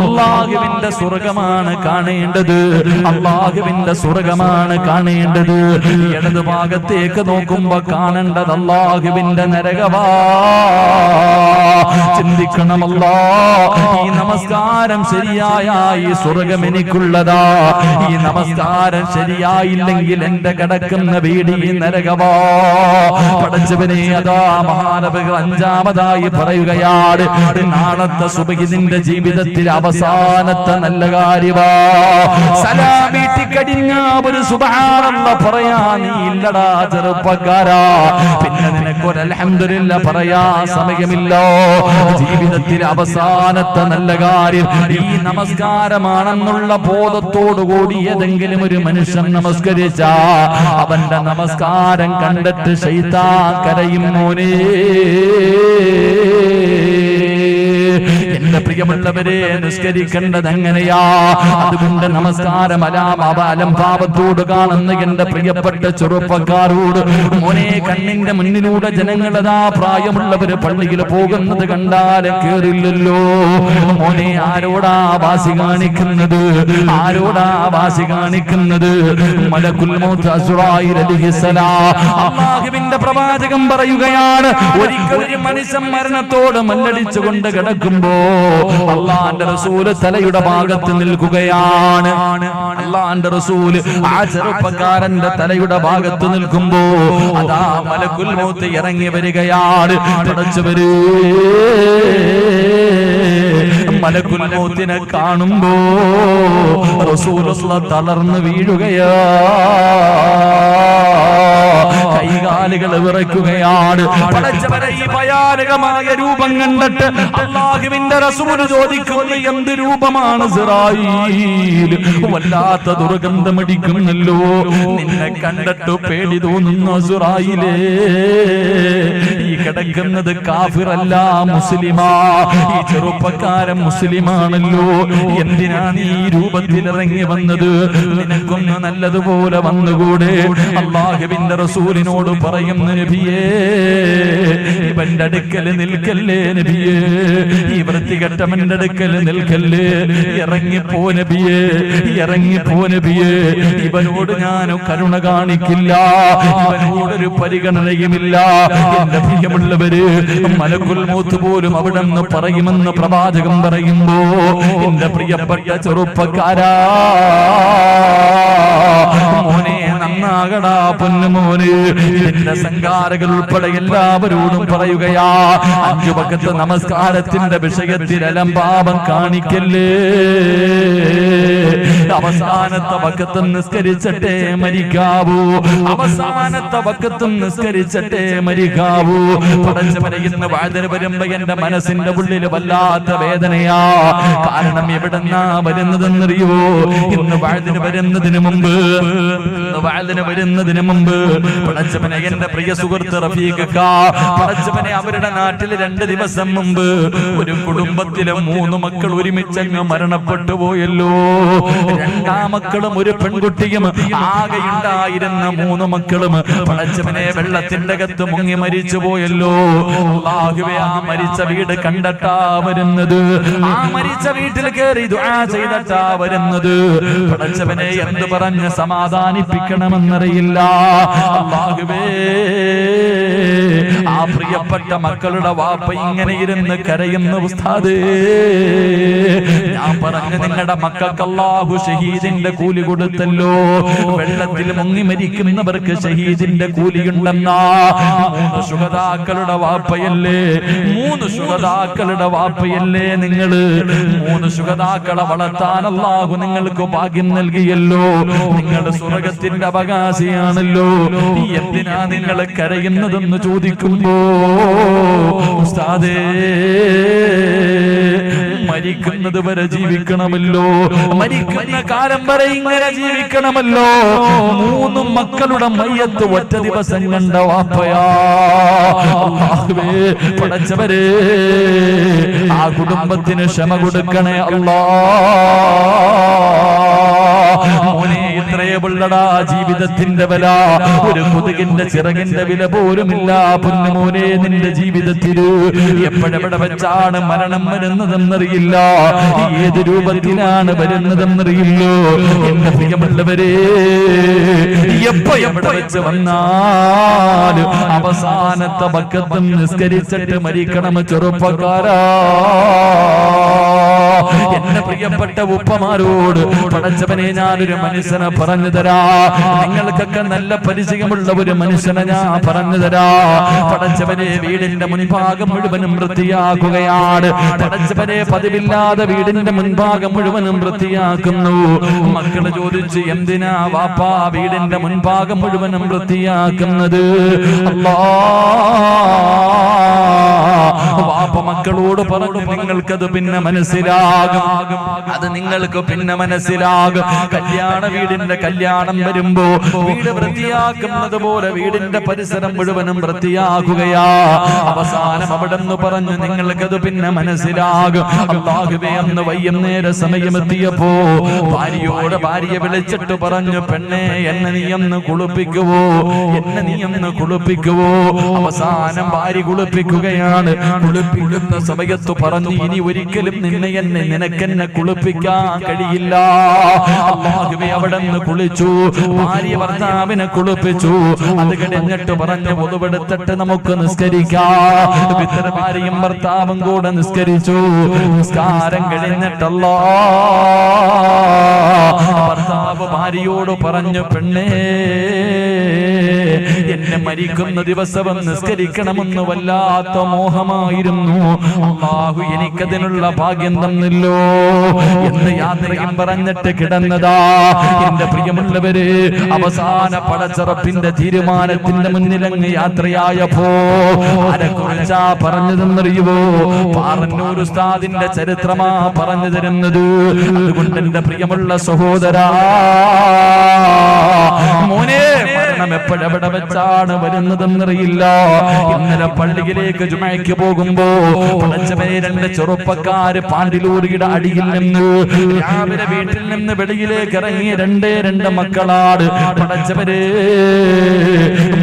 A: അല്ലാഹുവിന്റെ സ്വർഗമാണ് കാണേണ്ടത്, അല്ലാഹുവിന്റെ സ്വർഗമാണ് കാണേണ്ടത്. ഇടതു ഭാഗത്തേക്ക് നോക്കുമ്പോ കാണേണ്ടത് അല്ലാഹുവിന്റെ നരകമാ. ചിന്തിക്കണമല്ലോ, ഈ നമസ്കാരം ശരിയായ ഈ സ്വർഗം എനിക്കുള്ളതാ. ഈ നമസ്കാരം ശരിയായില്ലെങ്കിൽ എന്റെ കിടക്കുന്ന വീട് ഈ നരകമാ. പടച്ചവനെ, അതാ മഹാനവറുകൾ അഞ്ചാമതായി പറയുകയാണ്, നാളത്തെ സുബഹി നിന്റെ ജീവിതത്തിൽ അവസാനത്തെ നല്ല കാര്യമാ. സലാം വീട്ടിക്കടിഞ്ഞ ഒരു സുബ്ഹാനല്ലാഹ് പറയാ നീ ഇല്ലടാ ചെറുപ്പക്കാരാ. പിന്നെ നിനക്കൊരു അൽഹംദുലില്ലാഹ് പറയാ സമയമില്ലോ. ജീവിതത്തിൽ അവസാനത്തെ നല്ല കാര്യം ഈ നമസ്കാരമാണെന്നുള്ള ബോധത്തോടുകൂടി ഏതെങ്കിലും ഒരു മനുഷ്യൻ നമസ്കരിച്ച അവന്റെ നമസ്കാരം കണ്ടിട്ട് ശൈത്താൻ കരയും. മോനെ, എന്റെ പ്രിയ പ്രിയമുള്ളവരെ നിസ്കരിക്കേണ്ടത് എങ്ങനെയാ? അതുകൊണ്ട് നമസ്കാരം അലംഭാവത്തോട് കാണുന്ന എന്റെ പ്രിയപ്പെട്ട ചെറുപ്പക്കാരോട്, മോനെ, കണ്ണിന്റെ മുന്നിലൂടെ ജനങ്ങളതാ പ്രായമുള്ളവര് പള്ളിയിൽ പോകുന്നത് കണ്ടാല് കേറില്ലല്ലോ. മോനെ, ആരോടാ വാസി കാണിക്കുന്നത്? ആരോടാ വാസി കാണിക്കുന്നത്? മലക്കുൽ മൗത്ത് അസ്റായീൽ അലൈഹിസ്സലാം. അല്ലാഹുവിന്റെ പ്രവാചകൻ പറയുകയാണ്, ഒരിക്കൽ ഒരു മനുഷ്യൻ മരണത്തോട് മല്ലടിച്ചുകൊണ്ട് കിടക്കുമ്പോ അല്ലാഹുവിന്റെ റസൂല് തലയുടെ ഭാഗത്ത് നിൽക്കുകയാണ്. അല്ലാഹുവിന്റെ റസൂല് ആ ചെറുപ്പക്കാരന്റെ തലയുടെ ഭാഗത്ത് നിൽക്കുമ്പോ അതാ മലക്കുൽ മൗത്ത് ഇറങ്ങി വരികയാണ്. പടച്ചവരേ, മലക്കുൽ മൗത്തിനെ കാണുമ്പോ റസൂലുള്ളാഹി തളർന്നു വീഴുകയാ, കൈകാലുകൾ വിറയ്ക്കുകയാണ്. പടച്ചവരെ, ഈ ഭയാനകമായ രൂപം കണ്ടിട്ട് അല്ലാഹുവിന്റെ റസൂൽ ചോദിക്കുന്നു, എന്ത് രൂപമാണ് ഇസ്രായീൽ? വല്ലാത്ത ദുർഗന്ധമടിക്കുന്നല്ലോ, നിന്നെ കണ്ടിട്ട് പേടി തോന്നുന്നു ഇസ്രായീലേ. ഈ കിടക്കുന്നത് കാഫിറല്ല, മുസ്ലിമാ. ഈ ചെറുപ്പക്കാരൻ മുസ്ലിമാണല്ലോ, എന്തിനാ നീ ഈ രൂപത്തിൽ ഇറങ്ങി വന്നത്? നിനക്കൊന്ന് നല്ലതുപോലെ വന്നുകൂടെ? അല്ലാഹുവിന്റെ റസൂലിനോട് പറയുന്നു, നബിയേ, ഇവന്റെ അടുക്കൽ നിൽക്കല്ലേ നബിയേ, ഈ വൃത്തികെട്ടവന്റെ അടുക്കൽ നിൽക്കല്ലേ, ഇറങ്ങിപ്പോ നബിയേ, ഇറങ്ങിപ്പോ നബിയേ. ഇവനോട് ഞാൻ കരുണ കാണിക്കില്ല, ഇവനോടൊരു പരിഗണനയുമില്ല. എന്റെ പ്രിയമുള്ളവര്, മലക്കുൽ മൗത്ത് പോലും അവിടെ നിന്ന് പറയുമെന്ന് പ്രവാചകൻ പറയുമ്പോ, എന്റെ പ്രിയപ്പെട്ട ചെറുപ്പക്കാരാ, മോനെ നന്നാകടാ പൊന്നുമോന്. എന്റെ സംഘാരകൾ ഉൾപ്പെടെ എല്ലാവരോടും പറയുകയാ, 5 വഖത്ത് നമസ്കാരത്തിന്റെ വിഷയത്തിൽ അലംഭാവം കാണിക്കല്ലേ. അവസാനത്തെ വഖത്ത് നിസ്കരിച്ചിട്ടേ മരിക്കാവൂ, അവസാനത്തെ വഖത്ത് നിസ്കരിച്ചിട്ടേ മരിക്കാവൂ. പടച്ചവനെ, ഇന്ന് വാതിന് വരുമ്പോ എന്റെ മനസ്സിന്റെ ഉള്ളിൽ വല്ലാത്ത വേദനയാ. കാരണം എവിടെന്നാ വരുന്നതെന്നറിയോ? ഇന്ന് വാതിന് വരുന്നതിന് മുമ്പ് പടച്ചവനെ, എന്റെ പ്രിയ സുഹൃത്ത് റഫീഖ, പടച്ചവനെ, അവരുടെ നാട്ടിൽ 2 ദിവസം മുമ്പ് ഒരു കുടുംബത്തിലെ 3 മക്കൾ ഒരുമിച്ചങ്ങ് മരണപ്പെട്ടു പോയല്ലോ. 2 മക്കളും ഒരു പെൺകുട്ടിയും, ആകെയുണ്ടായിരുന്ന 3 മക്കളും പടച്ചവനെ വെള്ളത്തിന്റെ അകത്ത് മുങ്ങി മരിച്ചു പോയല്ലോ. അല്ലാഹുവേ, ആ മരിച്ച വീട് കണ്ടിട്ടാ വരുന്നത്, ആ മരിച്ച വീട്ടിൽ കയറി ദുആ ചെയ്തിട്ടാ വരുന്നത്. പടച്ചവനെ, എന്ത് പറഞ്ഞ് സമാധാനിപ്പിക്കണമെന്നറിയില്ല. അല്ലാഹുവേ, ആ പ്രിയപ്പെട്ട മക്കളുടെ വാപ്പ ഇങ്ങനെ ഇരുന്ന് കരയുന്ന ഉസ്താദേ, ഞാൻ പറഞ്ഞു, നിങ്ങളുടെ മക്കൾക്ക് അല്ലാഹു ഷഹീദിന്റെ കൂലി കൊടുത്തല്ലോ. വെള്ളത്തിൽ മുങ്ങി മരിക്കുന്നവർക്ക് ഷഹീദിന്റെ കൂലിയുണ്ടെന്നാ. 3 ശുഹദാക്കളുടെ വാപ്പയല്ലേ, 3 ശുഹദാക്കളുടെ വാപ്പയല്ലേ നിങ്ങള്? 3 ശുഹദാക്കളെ വളർത്താൻ അല്ലാഹു നിങ്ങൾക്ക് ഭാഗ്യം നൽകിയല്ലോ. നിങ്ങൾ സ്വർഗത്തിന്റെ അവകാശിയാണല്ലോ. എന്തിനാ നിങ്ങൾ കരയുന്നതെന്ന് ചോദിക്കുമ്പോ, ഉസ്താദേ, മരിക്കുന്നത് വരെ ജീവിക്കണമല്ലോ, മരിക്കുന്ന കാലം വരെ ഇങ്ങനെ ജീവിക്കണമല്ലോ. 3 മക്കളുടെ മയ്യത്ത് ഒറ്റ ദിവസം കണ്ട വാപ്പയാ. അല്ലാഹുവേ, പടച്ചവരേ, ആ കുടുംബത്തിന് ക്ഷമ കൊടുക്കണേ അല്ലാ. മോനെ, ഇത്രയേ ഉള്ളടാ ജീവിതത്തിന്റെ വില. ഒരു കൊതുകിന്റെ ചിറകിന്റെ വില പോലുമില്ല പൊന്നുമോനെ. നിന്റെ ജീവിതത്തിൽ എപ്പോഴെവിടെ വെച്ചാണ് മരണം വരുന്നതെന്നറിയില്ല, ഏത് രൂപത്തിലാണ് വരുന്നതെന്നറിയില്ലോ. എന്റെ പ്രിയമുള്ളവരെ, എപ്പോ എവിടെ വെച്ച് വന്നാലും അവസാനത്തെ വഖത്തും നിസ്കരിച്ചിട്ട് മരിക്കണം ചെറുപ്പക്കാരാ. എന്റെ പ്രിയപ്പെട്ട ഉപ്പമാരോട് പടച്ചവനെ, ഞാനൊരു മനുഷ്യനെ പറഞ്ഞു തരാ. നിങ്ങൾക്കൊക്കെ നല്ല പരിചയമുള്ള ഒരു മനുഷ്യനെ ഞാൻ പറഞ്ഞു തരാ. പടച്ചവനെ, വീടിന്റെ മുൻഭാഗം മുഴുവനും വൃത്തിയാക്കുകയാണ്. പടച്ചവനെ, പതിവില്ലാതെ വീടിന്റെ മുൻഭാഗം മുഴുവനും വൃത്തിയാക്കുന്നു. മക്കള് ചോദിച്ചു, എന്തിനാ വാപ്പാ വീടിന്റെ മുൻഭാഗം മുഴുവനും വൃത്തിയാക്കുന്നത്? അല്ലാ, വാപ്പ മക്കളോട് പറഞ്ഞു, നിങ്ങൾക്കത് പിന്നെ മനസ്സിലാ. മനസ്സിലാകും, അത് നിങ്ങൾക്ക് പിന്നെ മനസ്സിലാകും. കല്യാണ വീടിന്റെ കല്യാണം വരുമ്പോ വീട് വൃത്തിയാക്കുന്നത് പോലെ വീടിന്റെ പരിസരം മുഴുവനും വൃത്തിയാക്കുകയാ. അവസാനം അവിടെ നിന്ന് പറഞ്ഞു നിങ്ങൾക്കത് പിന്നെ മനസ്സിലാകും. അല്ലാഹുവേ, അന്ന് വൈകുന്നേര സമയമെത്തിയപ്പോ ഭാര്യയോട് ഭാര്യ വിളിച്ചിട്ട് പറഞ്ഞു, പെണ്ണെ എന്നെ നീ ഒന്ന് കുളിപ്പിക്കുവോ, എന്നെ നീ ഒന്ന് കുളിപ്പിക്കുവോ. അവസാനം ഭാര്യ കുളിപ്പിക്കുകയാണ്. കുളിപ്പിക്കുന്ന സമയത്ത് പറഞ്ഞു, ഇനി ഒരിക്കലും നിനക്കെന്നെ കുളിപ്പിക്കാൻ കഴിയില്ല. അല്ലാഹുവേ, അവിടെ നിന്ന് കുളിച്ചു. ഭാര്യ ഭർത്താവിനെ കുളിപ്പിച്ചു. അത് കഴിഞ്ഞിട്ട് പറഞ്ഞു, ഒതുവെടുത്തിട്ട് നമുക്ക് നിസ്കരിക്കാം. ഭാര്യയും ഭർത്താവും കൂടെ നിസ്കരിച്ചു. നിസ്കാരം കഴിഞ്ഞിട്ടല്ല ഭർത്താവ് ഭാര്യയോട് പറഞ്ഞു, പെണ്ണേ എന്നെ മരിക്കുന്ന ദിവസവും നിസ്കരിക്കണമെന്ന് വല്ലാത്ത മോഹമായിരുന്നു. അല്ലാഹു എനിക്കതിനുള്ള ഭാഗ്യം തന്നില്ലോ എന്ന് യാത്രയും പറഞ്ഞിട്ട് കിടന്നതാ. എന്റെ പ്രിയമുള്ളവര്, അവസാന പടച്ചറപ്പിന്റെ തീരുമാനത്തിന്റെ മുന്നിലങ്ങ് യാത്രയായപ്പോ ആരെക്കുറിച്ചാ പറഞ്ഞതെന്നറിയുവോ? പാറന്നൂർ ഉസ്താദിന്റെ ചരിത്രമാ പറഞ്ഞു തരുന്നത്. അതുകൊണ്ട് എന്റെ പ്രിയമുള്ള സഹോദരാ, മോനെ, മരണം എപ്പോഴെവിടെ വെച്ചാണ് വരുന്നതെന്നറിയില്ല. ഇന്നലെ പള്ളിയിലേക്ക് ജുമയ്ക്ക് പോകുമ്പോ പടച്ചവനെ, രണ്ട് ചെറുപ്പക്കാര് പാണ്ടിലൂരിയുടെ അടിയിൽ നിന്ന് രാവിലെ വീട്ടിൽ നിന്ന് വെളിയിലേക്ക് ഇറങ്ങിയ രണ്ട് മക്കളാട്. പടച്ചവരെ,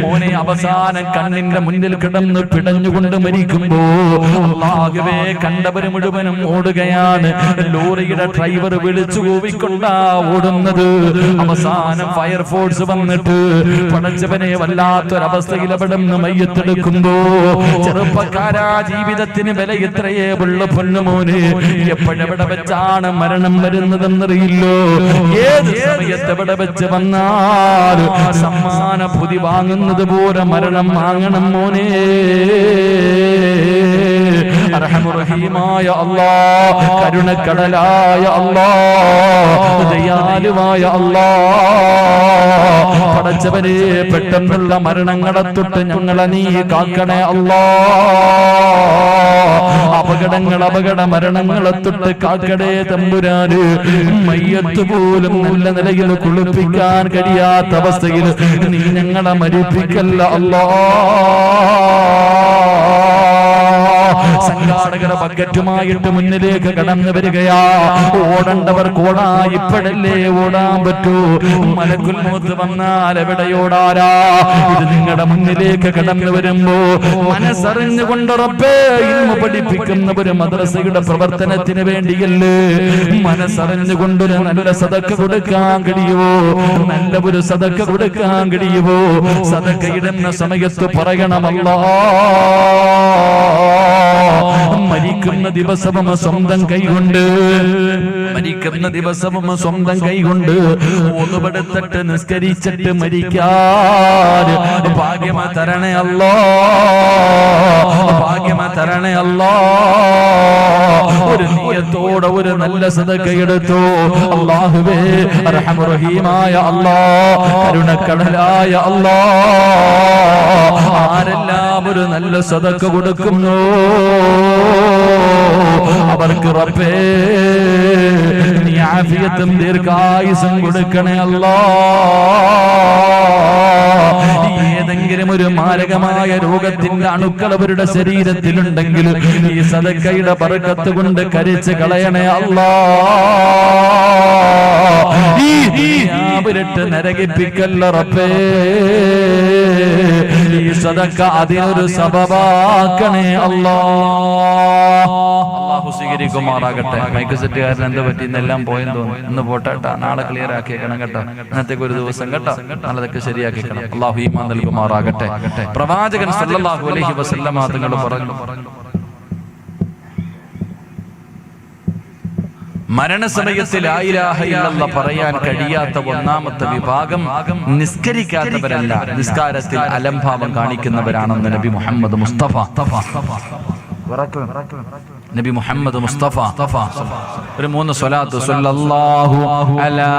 A: മോനെ അവസാനം കണ്ണിന്റെ മുന്നിൽ കിടന്ന് പിടഞ്ഞുകൊണ്ട് മരിക്കുമ്പോ അല്ലാഹുവേ, കണ്ടവര് മുഴുവനും ഓടുകയാണ്. ലോറിയുടെ ഡ്രൈവർ വിളിച്ചു കൂവിക്കൊണ്ടാ ഓടുന്നത്. അവസാനം ഫയർഫോഴ്സ് വന്നിട്ട് പടച്ചവനെ വല്ലാത്തൊരവസ്ഥയിൽ അവിടെ നിന്ന് മയ്യത്തെടുക്കുമ്പോ, ചെറുപ്പക്കാരാ, ജീവിതത്തിന് വില ഇത്രയേ ഉള്ള പൊന്നുമോന്, എപ്പോഴെവിടെ വെച്ചാണ് മരണം വരുന്നതെന്നറിയില്ലോ. ഏത് സമയത്ത് എവിടെ വെച്ച് വന്നാൽ സമ്മാന പൊതി വാങ്ങുന്നത് പോലെ മരണം വാങ്ങണം മോനെ. റഹീമായ അല്ലാഹ്, കരുണക്കടലായ അല്ലാഹ്, ദയാലുവായ അല്ലാഹ്, പടച്ചവനെ, പെട്ടെന്നുള്ള മരണങ്ങളെ തൊട്ട് ഞങ്ങളെ നീ കാക്കണേ അല്ലാഹ്. അപകട മരണങ്ങളെ തൊട്ട് കാക്കടേ തമ്പുരാന്. മയ്യത്ത് പോലും നല്ല നിലയിൽ കുളിപ്പിക്കാൻ കഴിയാത്ത അവസ്ഥയിൽ നീ ഞങ്ങളെ മരിപ്പിക്കല്ല അല്ലാഹ്. സംഘാടകർ ബക്കറ്റുമായിട്ട് മുന്നിലേക്ക് കടന്നു വരികയാ. ഓടേണ്ടവർ ഓടാ, ഇപ്പോഴല്ലേ ഓടാൻ പറ്റൂ. മലക്കുൽ മൗത്ത് വന്നാൽ എവിടെയോടാരാ? ഇത് നിങ്ങളുടെ മുന്നിലേക്ക് കടന്നു വരുമ്പോ മനസ്സറിഞ്ഞുകൊണ്ട് റബ്ബേ, ഇൽമു പഠിപ്പിക്കുന്ന ഒരു മദ്രസയുടെ പ്രവർത്തനത്തിന് വേണ്ടിയല്ലേ, മനസ്സറിഞ്ഞുകൊണ്ടൊരു നല്ല സദക്ക കൊടുക്കാൻ കഴിയുവോ? നല്ല ഒരു സദക്ക കൊടുക്കാൻ കഴിയുവോ? സദക്ക ഇടുന്ന സമയത്ത് പറയണമല്ലാ, മരിക്കുന്ന ദിവസവും സ്വന്തം കൈകൊണ്ട്, മരിക്കുന്ന ദിവസവും സ്വന്തം കൈകൊണ്ട് ഒന്നുപെടുത്തിട്ട് നിസ്കരിച്ചിട്ട് മരിക്കാൻ ഭാഗ്യമ തരണേ അല്ലാ, ഭാഗ്യമ തരണേ അല്ലാ. ഒരു നിയത്തോടെ ഒരു നല്ല സദഖ എടുത്തു. അല്ലാഹുവേ, അർഹമർ റഹീമായ അല്ലാഹ്, കരുണക്കടലായ അല്ലാഹ്, ആരെല്ലാം ഒരു നല്ല സദഖ കൊടുക്കുന്നു അവർക്ക് റബ്ബേ നീ ആഫിയത്തും ദീർഘായുസ്സും കൊടുക്കണേ അല്ലാഹ്. ഏതെങ്കിലും ഒരു മാരകമായ രോഗത്തിന്റെ അണുക്കൾ അവരുടെ ശരീരത്തിലുണ്ടെങ്കിൽ ഈ സദഖയുടെ ബർക്കത്ത് കൊണ്ട് കരിച്ച് കളയണേ അല്ലാഹ്. അവരിട്ട് നരകിപ്പിക്കല്ല റബ്ബേ. ഈ സദഖ അതിനൊരു സബബാക്കണേ അല്ലാഹ്. അല്ലാഹു സ്വീകരിക്കുമാറാകട്ടെ. മൈക്ക് സെറ്റുകാരൻ എന്താ പറ്റി, ഇന്നെല്ലാം പോയെന്ന് തോന്നുന്നു. ഇന്ന് പോട്ടെട്ടാ, നാളെ ക്ലിയർ ആക്കിയേക്കണം കേട്ടോ. ഇന്നത്തേക്ക് ഒരു ദിവസം കേട്ടോ, നാളെതൊക്കെ ശരിയാക്കിക്കണം. അല്ലാഹു ഈമാൻ നൽകുമാറാകട്ടെ. പ്രവാചകൻ സല്ലല്ലാഹു അലൈഹി വസല്ലമ തങ്ങൾ പറഞ്ഞു, മരണസമയത്ത് ലാ ഇലാഹ ഇല്ലല്ലാഹ് പറയാൻ കഴിയാത്ത ഒന്നാമത്തെ വിഭാഗം നിസ്കരിക്കാത്തവരല്ല, നിസ്കാരത്തിൽ അലംഭാവം കാണിക്കുന്നവരാണെന്ന് നബി മുഹമ്മദ് മുസ്തഫ. നബി മുഹമ്മദ് മുസ്തഫ ഒരു 3 സ്വലാത്ത്. സല്ലല്ലാഹു അലാ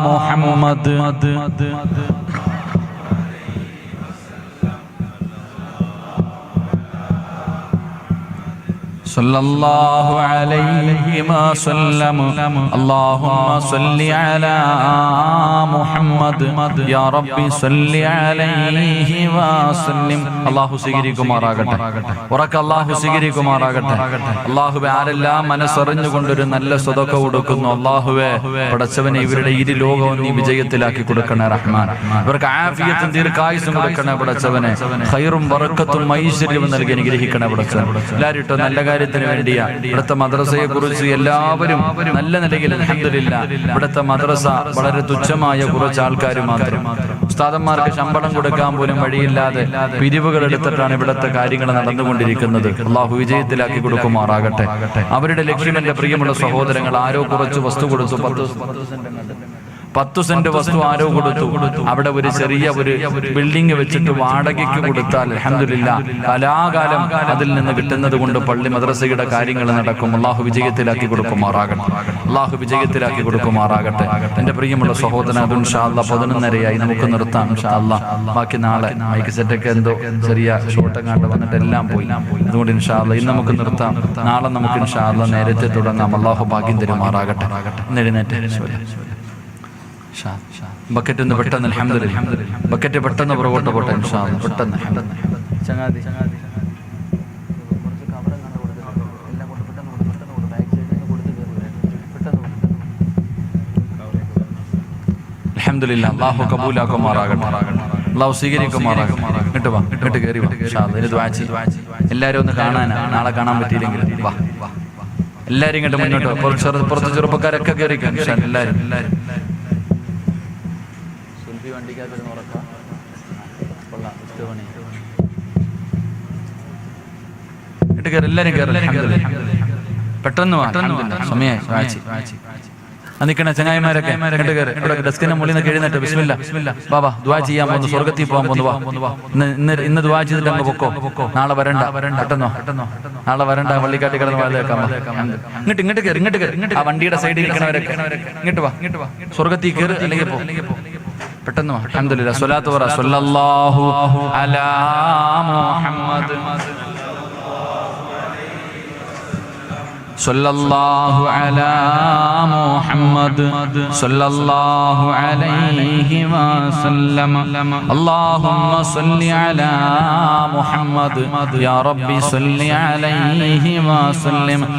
A: മുഹമ്മദ് സല്ലല്ലാഹു അലൈഹി വസല്ലം അല്ലാഹുമ്മ സ്വല്ലി അലാ മുഹമ്മദ് യാ റബ്ബി സ്വല്ലി അലൈഹി വസല്ലം. അല്ലാഹു സ്വീകരിക്കുമാറാകട്ടെ. ഉറക്കെ അല്ലാഹു സ്വീകരിക്കുമാറാകട്ടെ. അല്ലാഹുവേ, ആരെല്ലാം മനസ്സറിഞ്ഞുകൊണ്ടൊരു നല്ല സ്വതക്ക കൊടുക്കുന്നു, അല്ലാഹുവേ പടച്ചവനെ ഇവരുടെ ഇരു ലോകവും നീ വിജയത്തിലാക്കി കൊടുക്കണേ റഹ്മാൻ. ഇവർക്ക് ആഫിയത്തും ദീർഘായുസ്സും കൊടുക്കണേ പടച്ചവനെ. ഖൈറും ബറക്കത്തും ഐശ്വര്യവും നൽകി അനുഗ്രഹിക്കണേ പടച്ചവൻ. എല്ലാവരും ഇട്ടോ നല്ല കാര്യത്തിന് വേണ്ടിയാ. ഇവിടുത്തെ മദ്രസയെ കുറിച്ച് എല്ലാവരും നല്ല നിലയിൽ അൽഹംദുലില്ലാഹ്. ഇവിടുത്തെ മദ്രസ വളരെ തുച്ഛമായ കുറച്ച് ആൾക്കാർ മാത്രം, ഉസ്താദന്മാർക്ക് ശമ്പളം കൊടുക്കാൻ പോലും വഴിയില്ലാതെ പിരിവുകൾ എടുത്തിട്ടാണ് ഇവിടുത്തെ കാര്യങ്ങൾ നടന്നുകൊണ്ടിരിക്കുന്നത്. അള്ളാഹു വിജയത്തിലാക്കി കൊടുക്കുമാറാകട്ടെ. അവരുടെ ലക്ഷ്യം എന്റെ പ്രിയമുള്ള സഹോദരങ്ങൾ, ആരോ കുറച്ച് വസ്തു കൊടുത്തു, 10 സെന്റ് വസ്തു ആരോ കൊടുത്തു. അവിടെ ഒരു ചെറിയ ഒരു ബിൽഡിംഗ് വെച്ചിട്ട് വാടകയ്ക്ക് കൊടുത്താൽ അൽഹംദുലില്ലാഹ് കലാകാലം അതിൽ നിന്ന് കിട്ടുന്നത് കൊണ്ട് പള്ളി മദ്രസയുടെ കാര്യങ്ങൾ നടക്കും. അള്ളാഹു വിജയത്തിലാക്കി കൊടുക്കുമാറാകട്ടെ. അള്ളാഹു വിജയത്തിലാക്കി കൊടുക്കുമാറാകട്ടെ. എന്റെ പ്രിയമുള്ള സഹോദരൻ, അത് ഇൻഷാ അല്ലാഹ് 11:30 നമുക്ക് നിർത്താം ഇൻഷാ അല്ലാഹ്. ബാക്കി നാളെ മൈക്ക് സെറ്റൊക്കെ എന്തോ ചെറിയ ഷോട്ടെങ്ങാണ്ട് വന്നിട്ട് എല്ലാം പോയി. അതുകൊണ്ട് ഇൻഷാ അല്ലാഹ് ഇന്ന് നമുക്ക് നിർത്താം. നാളെ നമുക്ക് ഇൻഷാ അല്ലാഹ് നേരത്തെ തുടങ്ങാം. അള്ളാഹു ഭാഗ്യം തരുമാറാകട്ടെ. എഴുന്നേറ്റ് ബക്കറ്റ് ഒന്ന് പെട്ടെന്ന് അൽഹംദുലില്ലാഹ്. ബക്കറ്റ് പെട്ടെന്ന് പുറകോട്ട് പോട്ടെ ഇൻഷാ അല്ലാഹ്. പെട്ടെന്ന് ചങ്ങാതി അൽഹംദുലില്ലാഹ്. അല്ലാഹു കബൂലാക്കുമാറാകട്ടെ. അല്ലാഹു സ്വീകരിക്കുമാറാകട്ടെ. ഇങ്ങോട്ട് വാ, ഇങ്ങോട്ട് കയറി വാ ഇൻഷാ അല്ലാഹ്. ദുആ ചെയ്യ്. എല്ലാവരും ഒന്ന് കാണാനാ, നാളെ കാണാൻ പറ്റിയില്ലെങ്കിൽ വാ. എല്ലാവരും ഇങ്ങോട്ട് മുന്നോട്ട്. പുറത്ത് ചെറുപ്പക്കാരൊക്കെ കയറി ഇൻഷാ അല്ലാഹ്. എല്ലാവരും എല്ലാരും പെട്ടെന്ന് സമയമായി നിൽക്കണേ ചങ്ങായിമാരൊക്കെ. ഡെസ്കിന്റെ മുകളിൽ നിന്ന് എഴുന്നേറ്റ് ബിസ്മില്ലാ ബാബാ ദുആ ചെയ്യാൻ പോകുന്നു, സ്വർഗത്തിൽ പോകാൻ പോകുന്നു. വാ, ഇന്ന് ദുആ ചെയ്തിട്ട് അങ്ങ് പൊക്കോ. നാളെ വരണ്ട, പെട്ടെന്നോ നാളെ വരണ്ട. വള്ളിക്കാട്ടി കിടന്ന് വാഴേക്കാം. ഇങ്ങോട്ട് കയറി. ആ വണ്ടിയുടെ സൈഡിൽ ഇരിക്കണവരൊക്കെ ഇങ്ങോട്ട് വാ. സ്വർഗത്തിൽ കയറി അല്ലെങ്കിൽ പോ. പെട്ടെന്ന് വാ. അൽഹംദുലില്ലാഹ്. സ്വലാത്ത് പറ. സ്വല്ലല്ലാഹു അലാ മുഹമ്മദ് സല്ലല്ലാഹു അലാ മുഹമ്മദ് സല്ലല്ലാഹു അലൈഹി വസല്ലം. അല്ലാഹുമ്മ സ്വല്ലി അലാ മുഹമ്മദ് യാ റബ്ബി സ്വല്ലി അലൈഹി വസല്ലം.